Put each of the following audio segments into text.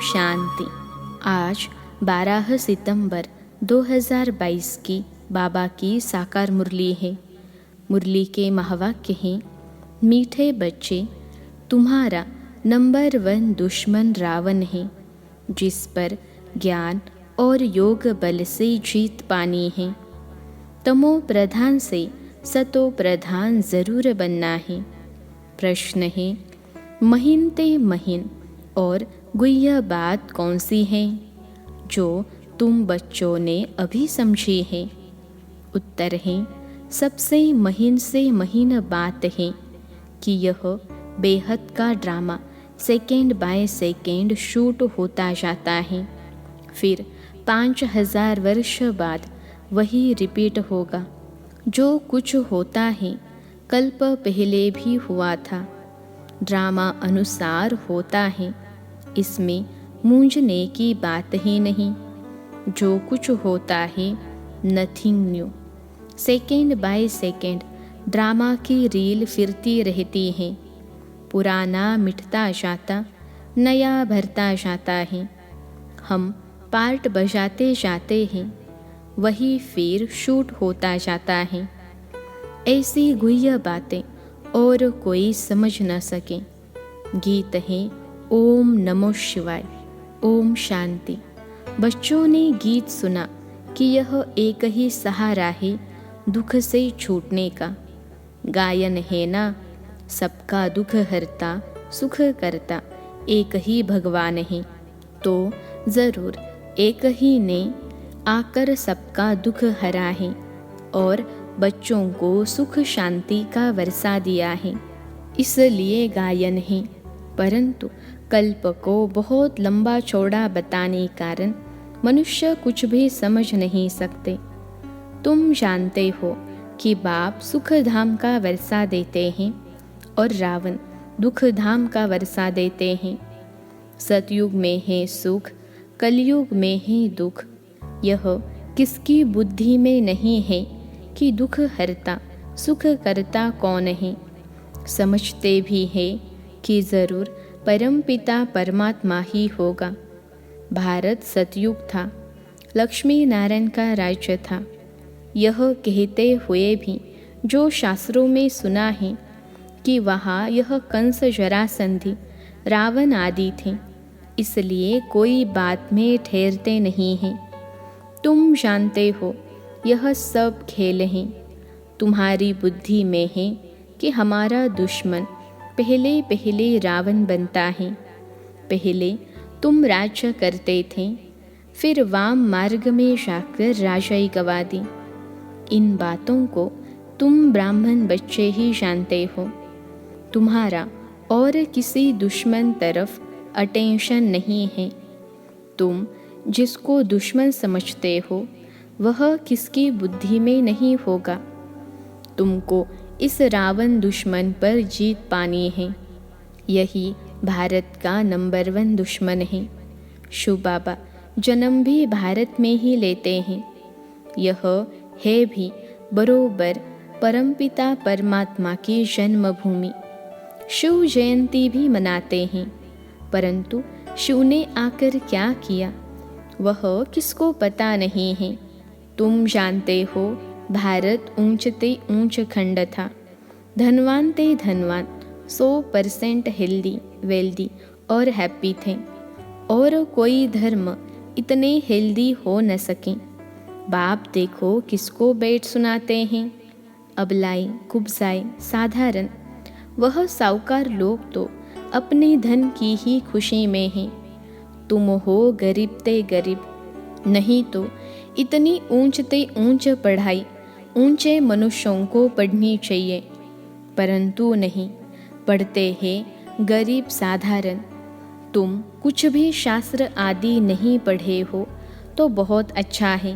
शांति। आज 12 सितंबर 2022 की बाबा की साकार मुरली है। मुरली के महावाक्य हैं, मीठे बच्चे, तुम्हारा नंबर 1 दुश्मन रावण है, जिस पर ज्ञान और योग बल से जीत पानी है। तमो प्रधान से सतो प्रधान जरूर बनना है। प्रश्न है, महीन ते महीन और गुह्य बात कौन सी है जो तुम बच्चों ने अभी समझी है? उत्तर है, सबसे महीन से महीन बात है कि यह बेहद का drama second by second shoot होता जाता है। फिर 5000 वर्ष बाद वही रिपीट होगा। जो कुछ होता है कल्प पहले भी हुआ था, ड्रामा अनुसार होता है, इसमें मूंझने की बात ही नहीं। जो कुछ होता है nothing new, second by second drama की रील फिरती रहती है। पुराना मिटता जाता, नया भरता जाता है। हम पार्ट बजाते जाते हैं, वही फिर शूट होता जाता है। ऐसी गुह्य बातें और कोई समझ न सके। गीत है ओम नमो शिवाय, ओम शांति। बच्चों ने गीत सुना कि यह एक ही सहारा है दुख से छूटने का। गायन है ना, सबका दुख हरता सुख करता एक ही भगवान है, तो ज़रूर एक ही ने आकर सबका दुख हरा है और बच्चों को सुख शांति का वर्षा दिया है। इसलिए गायन है, परंतु कल्प को बहुत लंबा चौड़ा बताने कारण मनुष्य कुछ भी समझ नहीं सकते। तुम जानते हो कि बाप सुख धाम का वर्षा देते हैं और रावण दुख धाम का वर्षा देते हैं। सतयुग में है सुख, कलयुग में है दुख। यह किसकी बुद्धि में नहीं है कि दुख हरता सुख करता कौन है। समझते भी है कि ज़रूर परमपिता परमात्मा ही होगा। भारत सतयुग था, लक्ष्मी नारायण का राज्य था। यह कहते हुए भी जो शास्त्रों में सुना है कि वहाँ यह कंस जरासंधि रावण आदि थे, इसलिए कोई बात में ठहरते नहीं हैं। तुम जानते हो यह सब खेल हैं। तुम्हारी बुद्धि में है कि हमारा दुश्मन पहले पहले रावण बनता है। पहले तुम राज्य करते थे, फिर वाम मार्ग में जाकर राजाई गवा दी। इन बातों को तुम ब्राह्मण बच्चे ही जानते हो। तुम्हारा और किसी दुश्मन तरफ अटेंशन नहीं है। तुम जिसको दुश्मन समझते हो वह किसकी बुद्धि में नहीं होगा। तुमको इस रावण दुश्मन पर जीत पानी है। यही भारत का नंबर 1 दुश्मन है। शिव बाबा जन्म भी भारत में ही लेते हैं। यह है भी बरोबर परमपिता परमात्मा की जन्मभूमि। शिव जयंती भी मनाते हैं, परंतु शिव ने आकर क्या किया वह किसको पता नहीं है। तुम जानते हो भारत ऊंचते ऊंच खंड था। धनवान ते धनवान 100% हेल्दी वेल्दी और हैप्पी थे, और कोई धर्म इतने हेल्दी हो न सके। बाप देखो किसको बैठ सुनाते हैं, अबलाई कुब्जाई साधारण। वह साहूकार लोग तो अपने धन की ही खुशी में हैं। तुम हो गरीब ते गरीब, नहीं तो इतनी ऊंचते ऊंच पढ़ाई ऊंचे मनुष्यों को पढ़नी चाहिए, परंतु नहीं, पढ़ते हैं गरीब साधारण। तुम कुछ भी शास्त्र आदि नहीं पढ़े हो तो बहुत अच्छा है।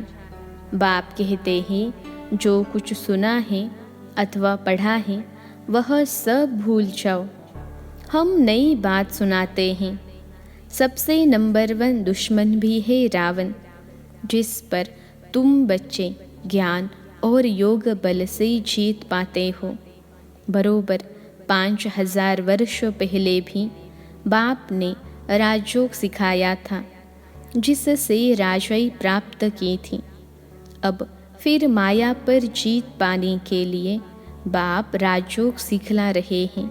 बाप कहते हैं जो कुछ सुना है अथवा पढ़ा है वह सब भूल जाओ। हम नई बात सुनाते हैं। सबसे नंबर 1 दुश्मन भी है रावण, जिस पर तुम बच्चे ज्ञान और योग बल से जीत पाते हो। बरोबर 5000 वर्ष पहले भी बाप ने राजयोग सिखाया था, जिससे राजई प्राप्त की थी। अब फिर माया पर जीत पाने के लिए बाप राजयोग सिखला रहे हैं।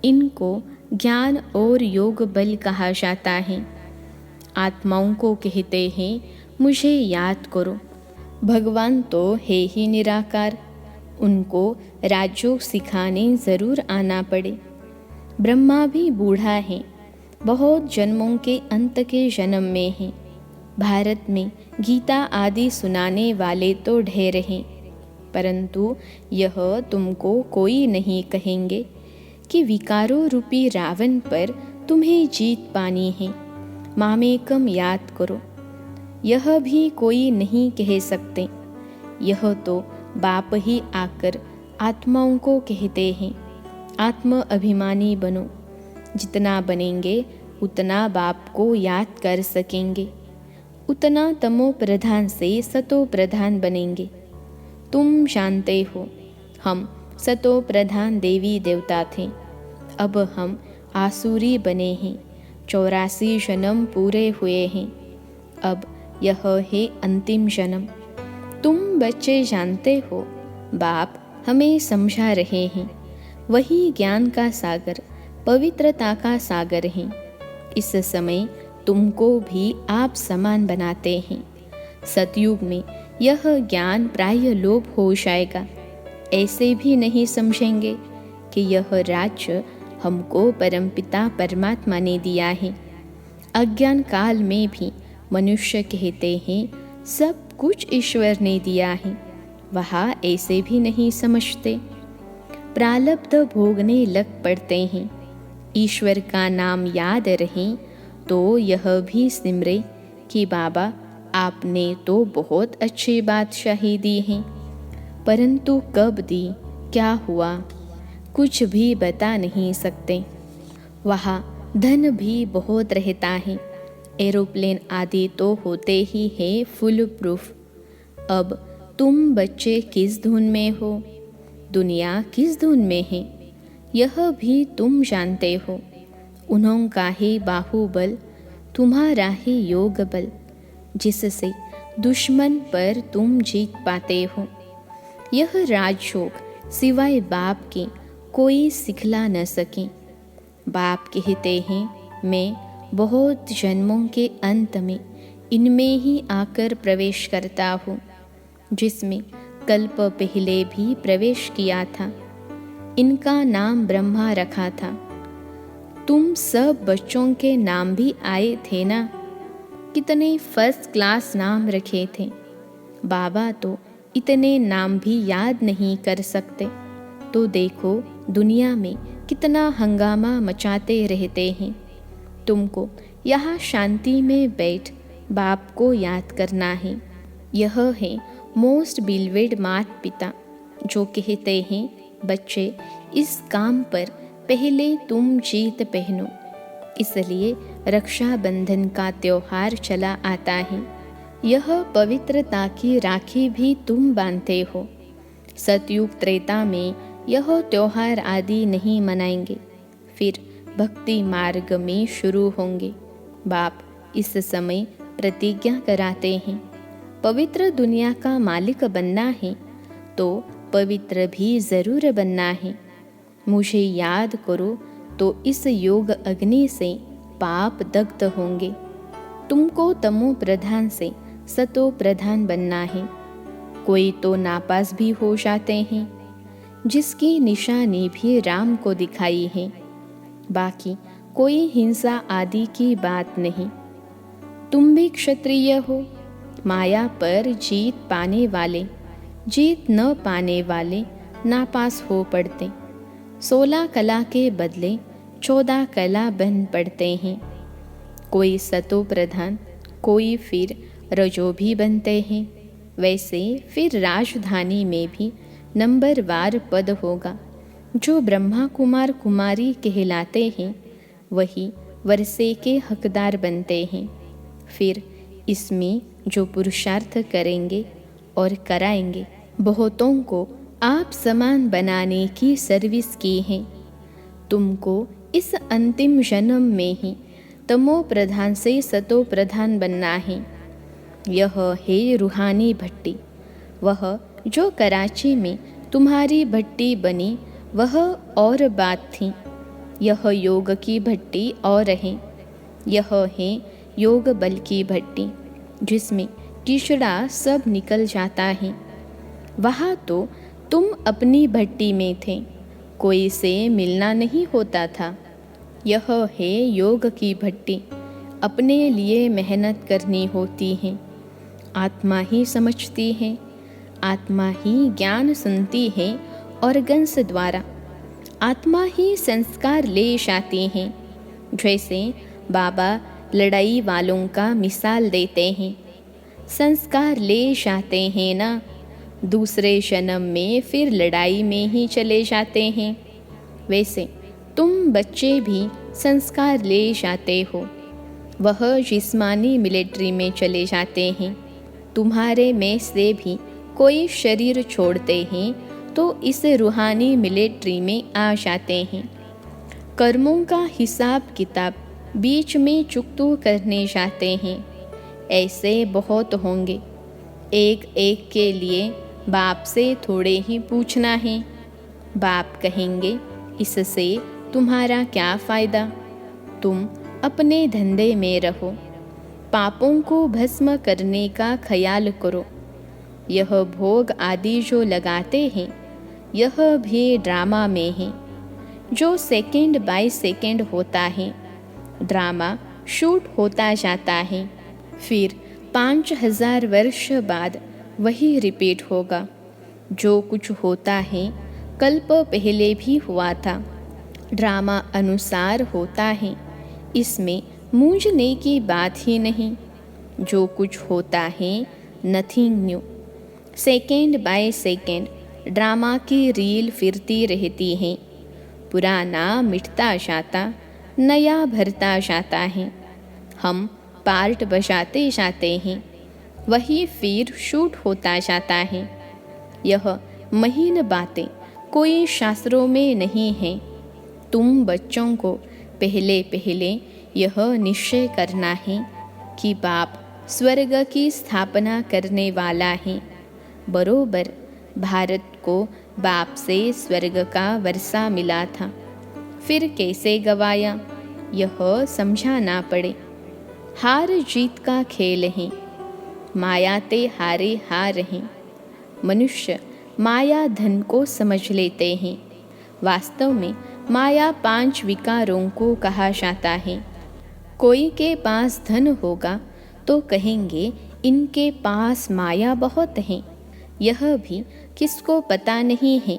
इनको ज्ञान और योग बल कहा जाता है। आत्माओं को कहते हैं, मुझे याद करो। भगवान तो है ही निराकार, उनको राजयोग सिखाने ज़रूर आना पड़े। ब्रह्मा भी बूढ़ा है, बहुत जन्मों के अंत के जन्म में है। भारत में गीता आदि सुनाने वाले तो ढेर हैं, परंतु यह तुमको कोई नहीं कहेंगे कि विकारों रूपी रावण पर तुम्हें जीत पानी है। मामेकम याद करो, यह भी कोई नहीं कह सकते। यह तो बाप ही आकर आत्माओं को कहते हैं, आत्म अभिमानी बनो। जितना बनेंगे उतना बाप को याद कर सकेंगे, उतना तमो प्रधान से सतो प्रधान बनेंगे। तुम जानते हो, हम सतो प्रधान देवी देवता थे, अब हम आसुरी बने हैं। 84 जन्म पूरे हुए हैं, अब यह है अंतिम जन्म। तुम बच्चे जानते हो, बाप हमें समझा रहे हैं। वही ज्ञान का सागर, पवित्रता का सागर है। इस समय तुमको भी आप समान बनाते हैं। सतयुग में यह ज्ञान प्राय लोप हो जाएगा। ऐसे भी नहीं समझेंगे कि यह राज्य हमको परमपिता परमात्मा ने दिया है। अज्ञान काल में भी मनुष्य कहते हैं सब कुछ ईश्वर ने दिया है, वहाँ ऐसे भी नहीं समझते। प्रारब्ध भोगने लग पड़ते हैं। ईश्वर का नाम याद रहे तो यह भी सिमरे कि बाबा आपने तो बहुत अच्छी बादशाही दी है, परंतु कब दी, क्या हुआ, कुछ भी बता नहीं सकते। वहाँ धन भी बहुत रहता है, एरोप्लेन आदि तो होते ही है फुल प्रूफ। अब तुम बच्चे किस धुन में हो, दुनिया किस धुन में है, यह भी तुम जानते हो। उन्हों का ही बाहुबल, तुम्हारा ही योग बल, जिससे दुश्मन पर तुम जीत पाते हो। यह राजयोग सिवाय बाप के कोई सिखला न सके। बाप कहते हैं, मैं बहुत जन्मों के अंत में इनमें ही आकर प्रवेश करता हूँ, जिसमें कल्प पहले भी प्रवेश किया था। इनका नाम ब्रह्मा रखा था। तुम सब बच्चों के नाम भी आए थे ना, कितने फर्स्ट क्लास नाम रखे थे। बाबा तो इतने नाम भी याद नहीं कर सकते, तो देखो दुनिया में कितना हंगामा मचाते रहते हैं। तुमको यहाँ शांति में बैठ बाप को याद करना है। यह है मोस्ट बिलवेड माता पिता, जो कहते हैं, बच्चे इस काम पर पहले तुम जीत पहनो। इसलिए रक्षाबंधन का त्योहार चला आता है। यह पवित्रता की राखी भी तुम बांधते हो। सतयुग त्रेता में यह त्योहार आदि नहीं मनाएंगे, फिर भक्ति मार्ग में शुरू होंगे। बाप इस समय प्रतिज्ञा कराते हैं, पवित्र दुनिया का मालिक बनना है तो पवित्र भी ज़रूर बनना है। मुझे याद करो तो इस योग अग्नि से पाप दग्ध होंगे। तुमको तमो प्रधान से सतो प्रधान बनना है। कोई तो नापास भी हो जाते हैं, जिसकी निशानी भी राम को दिखाई है। बाकी कोई हिंसा आदि की बात नहीं। तुम भी क्षत्रिय हो, माया पर जीत पाने वाले, जीत न पाने वाले नापास हो पड़ते। 16 कला के बदले 14 कला बन पड़ते हैं। कोई सतो प्रधान, कोई फिर रजो भी बनते हैं। वैसे फिर राजधानी में भी नंबरवार पद होगा। जो ब्रह्मा कुमार कुमारी कहलाते हैं, वही वर्षे के हकदार बनते हैं। फिर इसमें जो पुरुषार्थ करेंगे और कराएंगे, बहुतों को आप समान बनाने की सर्विस की है। तुमको इस अंतिम जन्म में ही तमो प्रधान से सतो प्रधान बनना है। यह है रूहानी भट्टी। वह जो कराची में तुम्हारी भट्टी बनी वह और बात थी। यह योग की भट्टी और है। यह है योग बल की भट्टी जिसमें कीचड़ा सब निकल जाता है। वहाँ तो तुम अपनी भट्टी में थे, कोई से मिलना नहीं होता था। यह है योग की भट्टी। अपने लिए मेहनत करनी होती है। आत्मा ही समझती है, आत्मा ही ज्ञान सुनती है ऑर्गन्स द्वारा। आत्मा ही संस्कार ले जाती है। जैसे बाबा लड़ाई वालों का मिसाल देते हैं। संस्कार ले जाते हैं ना, दूसरे जन्म में फिर लड़ाई में ही चले जाते हैं। वैसे तुम बच्चे भी संस्कार ले जाते हो। वह जिस्मानी मिलिट्री में चले जाते हैं। तुम्हारे में से भी कोई शरीर छोड़ते हैं तो इस रूहानी मिलिट्री में आ जाते हैं। कर्मों का हिसाब किताब बीच में चुकतू करने जाते हैं। ऐसे बहुत होंगे। एक एक के लिए बाप से थोड़े ही पूछना है। बाप कहेंगे, इससे तुम्हारा क्या फ़ायदा? तुम अपने धंधे में रहो, पापों को भस्म करने का ख्याल करो। यह भोग आदि जो लगाते हैं यह भी ड्रामा में है, जो सेकंड बाय सेकंड होता है। ड्रामा शूट होता जाता है, फिर 5000 वर्ष बाद वही रिपीट होगा। जो कुछ होता है कल्प पहले भी हुआ था, ड्रामा अनुसार होता है। इसमें मूंझने की बात ही नहीं। जो कुछ होता है nothing new. Second by second drama की रील फिरती रहती है। पुराना मिटता जाता, नया भरता जाता है। हम पार्ट बजाते जाते हैं, वही फिर शूट होता जाता है। यह महीन बातें कोई शास्त्रों में नहीं है। तुम बच्चों को पहले पहले यह निश्चय करना है कि बाप स्वर्ग की स्थापना करने वाला है। बरोबर भारत को बाप से स्वर्ग का वर्षा मिला था, फिर कैसे गवाया यह समझाना पड़े। हार जीत का खेल है, मायाते हारे हार हैं। मनुष्य माया धन को समझ लेते हैं। वास्तव में माया 5 विकारों को कहा जाता है। कोई के पास धन होगा तो कहेंगे इनके पास माया बहुत है। यह भी किसको पता नहीं है।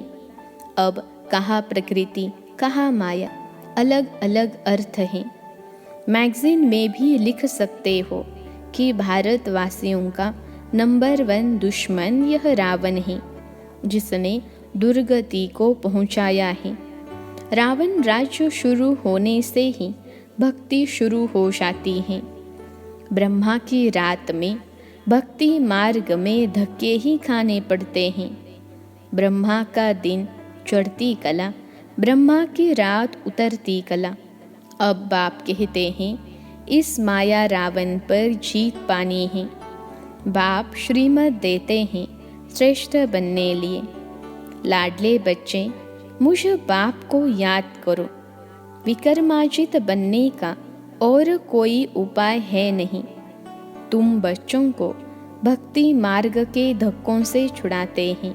अब कहाँ प्रकृति कहाँ माया, अलग अलग अर्थ हैं। मैगजीन में भी लिख सकते हो कि भारतवासियों का नंबर 1 दुश्मन यह रावण है, जिसने दुर्गति को पहुंचाया है। रावण राज्य शुरू होने से ही भक्ति शुरू हो जाती है। ब्रह्मा की रात में भक्ति मार्ग में धक्के ही खाने पड़ते हैं। ब्रह्मा का दिन चढ़ती कला, ब्रह्मा की रात उतरती कला। अब बाप कहते हैं इस माया रावण पर जीत पानी है। बाप श्रीमत देते हैं श्रेष्ठ बनने लिए। लाडले बच्चे, मुझ बाप को याद करो। विक्रमाजित बनने का और कोई उपाय है नहीं। तुम बच्चों को भक्ति मार्ग के धक्कों से छुड़ाते हैं।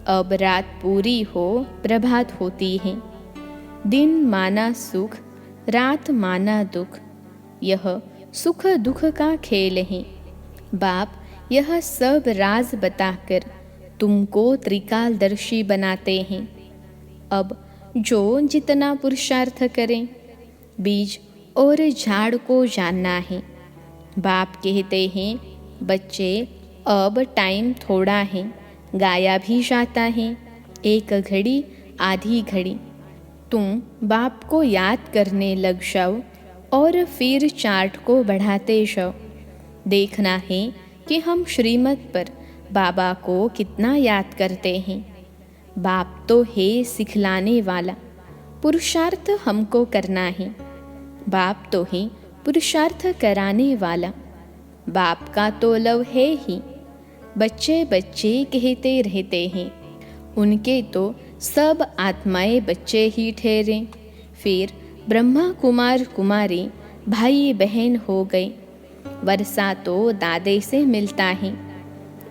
अब रात पूरी हो प्रभात होती है। दिन माना सुख, रात माना दुख। यह सुख दुख का खेल है। बाप यह सब राज बताकर तुमको त्रिकालदर्शी बनाते हैं। अब जो जितना पुरुषार्थ करें, बीज और झाड़ को जानना है। बाप कहते हैं बच्चे अब टाइम थोड़ा है, गाया भी जाता है। एक घड़ी आधी घड़ी तुम बाप को याद करने लग जाओ और फिर चार्ट को बढ़ाते जाओ। देखना है कि हम श्रीमत पर बाबा को कितना याद करते हैं। बाप तो है सिखलाने वाला, पुरुषार्थ हमको करना है। बाप तो है पुरुषार्थ कराने वाला। बाप का तो लव है ही, बच्चे बच्चे कहते रहते हैं, उनके तो सब आत्माएं बच्चे ही ठहरे। फिर ब्रह्मा कुमार कुमारी भाई बहन हो गए। वर्षा तो दादे से मिलता है।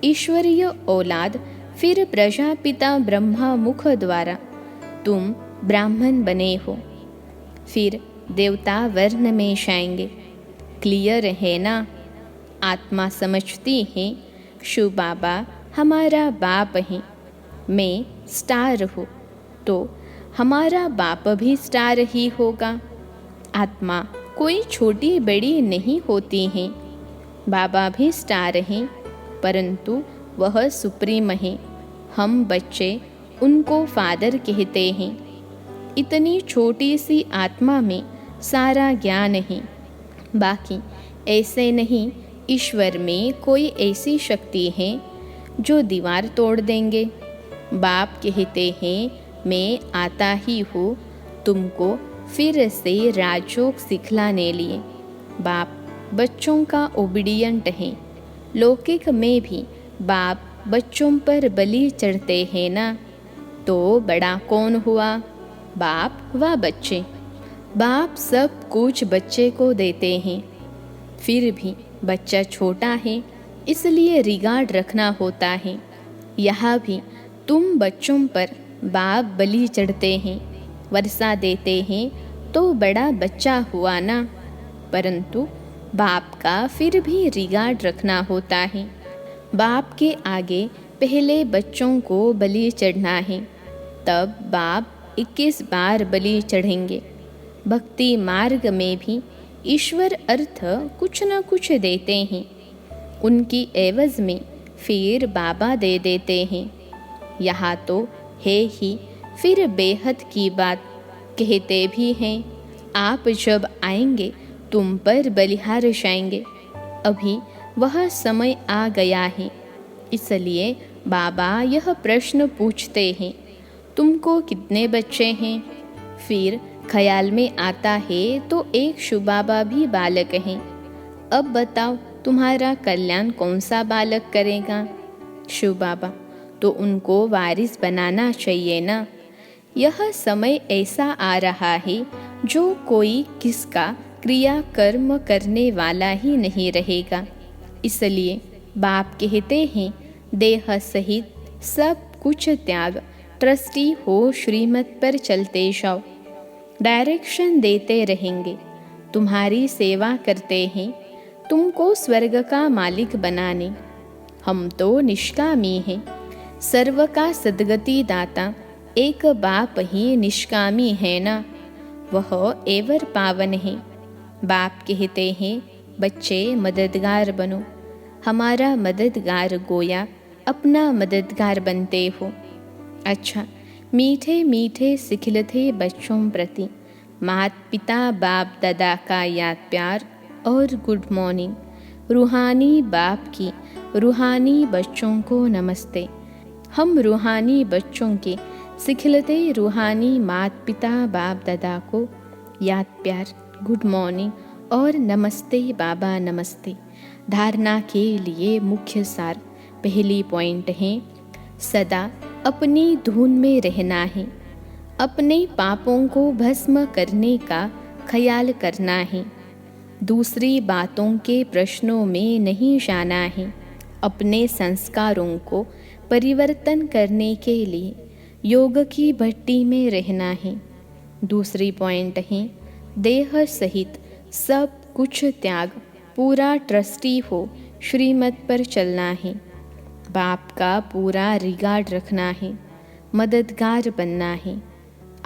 ईश्वरीय औलाद फिर प्रजापिता ब्रह्मा मुख द्वारा तुम ब्राह्मण बने हो। फिर देवता वर्ण में जाएंगे। क्लियर है ना? आत्मा समझती है शिव बाबा हमारा बाप है। मैं स्टार हूँ तो हमारा बाप भी स्टार ही होगा। आत्मा कोई छोटी बड़ी नहीं होती है। बाबा भी स्टार हैं, परंतु वह सुप्रीम है। हम बच्चे उनको फादर कहते हैं। इतनी छोटी सी आत्मा में सारा ज्ञान है। बाकी ऐसे नहीं, ईश्वर में कोई ऐसी शक्ति है जो दीवार तोड़ देंगे। बाप कहते हैं मैं आता ही हूँ तुमको फिर से राजयोग सिखलाने लिए। बाप बच्चों का ओबीडियंट है। लौकिक में भी बाप बच्चों पर बलि चढ़ते हैं ना, तो बड़ा कौन हुआ? बाप व बच्चे। बाप सब कुछ बच्चे को देते हैं। फिर भी बच्चा छोटा है, इसलिए रिगार्ड रखना होता है। यहाँ भी तुम बच्चों पर बाप बलि चढ़ते हैं, वर्षा देते हैं, तो बड़ा बच्चा हुआ ना। परंतु बाप का फिर भी रिगार्ड रखना होता है। बाप के आगे पहले बच्चों को बलि चढ़ना है, तब बाप 21 बार बलि चढ़ेंगे। भक्ति मार्ग में भी ईश्वर अर्थ कुछ न कुछ देते हैं। उनकी एवज में फिर बाबा दे देते हैं। यहाँ तो है ही फिर बेहद की बात। कहते भी हैं आप जब आएंगे तुम पर बलिहार जाएंगे। अभी वह समय आ गया है, इसलिए बाबा यह प्रश्न पूछते हैं तुमको कितने बच्चे हैं? फिर ख्याल में आता है तो एक शिव बाबा भी बालक हैं। अब बताओ तुम्हारा कल्याण कौन सा बालक करेगा? शिव बाबा तो उनको वारिस बनाना चाहिए ना। यह समय ऐसा आ रहा है जो कोई किसका क्रिया कर्म करने वाला ही नहीं रहेगा। इसलिए बाप कहते हैं देह सहित सब कुछ त्याग, ट्रस्टी हो श्रीमत पर चलते जाओ। डायरेक्शन देते रहेंगे, तुम्हारी सेवा करते हैं, तुमको स्वर्ग का मालिक बनाने। हम तो निष्कामी हैं, सर्व का सद्गति दाता एक बाप ही निष्कामी है ना। वह एवर पावन है। बाप कहते हैं बच्चे मददगार बनो। हमारा मददगार गोया अपना मददगार बनते हो। अच्छा, मीठे मीठे सिखलते बच्चों प्रति मात पिता बाप दादा का याद प्यार और गुड मॉर्निंग। रूहानी बाप की रूहानी बच्चों को नमस्ते। हम रूहानी बच्चों के सिखलते रूहानी मात पिता बाप दादा को याद प्यार, गुड मॉर्निंग और नमस्ते बाबा नमस्ते। धारणा के लिए मुख्य सार पहली पॉइंट है सदा अपनी धुन में रहना है। अपने पापों को भस्म करने का ख्याल करना है। दूसरी बातों के प्रश्नों में नहीं जाना है। अपने संस्कारों को परिवर्तन करने के लिए योग की भट्टी में रहना है। दूसरी पॉइंट है देह सहित सब कुछ त्याग, पूरा ट्रस्टी हो श्रीमत पर चलना है। बाप का पूरा रिगार्ड रखना है, मददगार बनना है।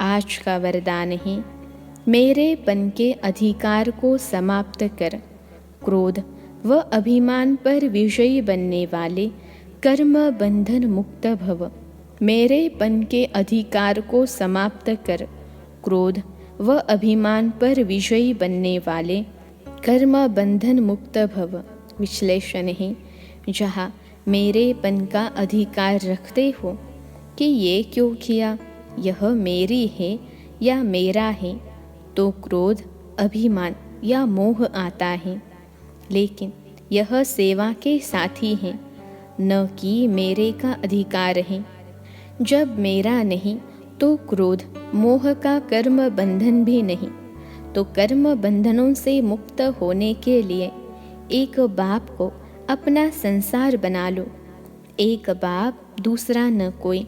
आज का वरदान है मेरेपन के अधिकार को समाप्त कर क्रोध व अभिमान पर विजयी बनने वाले कर्म बंधन मुक्त भव। मेरेपन के अधिकार को समाप्त कर क्रोध व अभिमान पर विजयी बनने वाले कर्म बंधन मुक्त भव। विश्लेषण है जहाँ मेरेपन का अधिकार रखते हो कि ये क्यों किया, यह मेरी है या मेरा है, तो क्रोध अभिमान या मोह आता है, लेकिन यह सेवा के साथी हैं, न कि मेरे का अधिकार है। जब मेरा नहीं तो क्रोध मोह का कर्म बंधन भी नहीं। तो कर्म बंधनों से मुक्त होने के लिए एक बाप को अपना संसार बना लो। एक बाप दूसरा न कोई।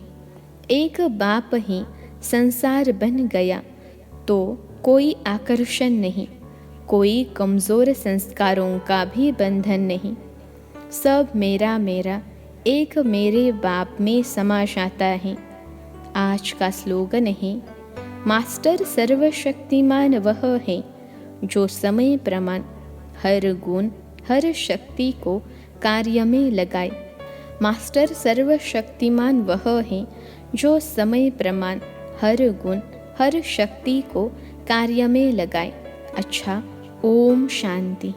एक बाप ही संसार बन गया तो कोई आकर्षण नहीं, कोई कमज़ोर संस्कारों का भी बंधन नहीं। सब मेरा मेरा एक मेरे बाप में समा जाता है। आज का स्लोगन है, मास्टर सर्वशक्तिमान वह है जो समय प्रमाण हर गुण हर शक्ति को कार्य में लगाए। मास्टर सर्वशक्तिमान वह है जो समय प्रमाण हर गुण हर शक्ति को कार्य में लगाए। अच्छा, ओम शांति।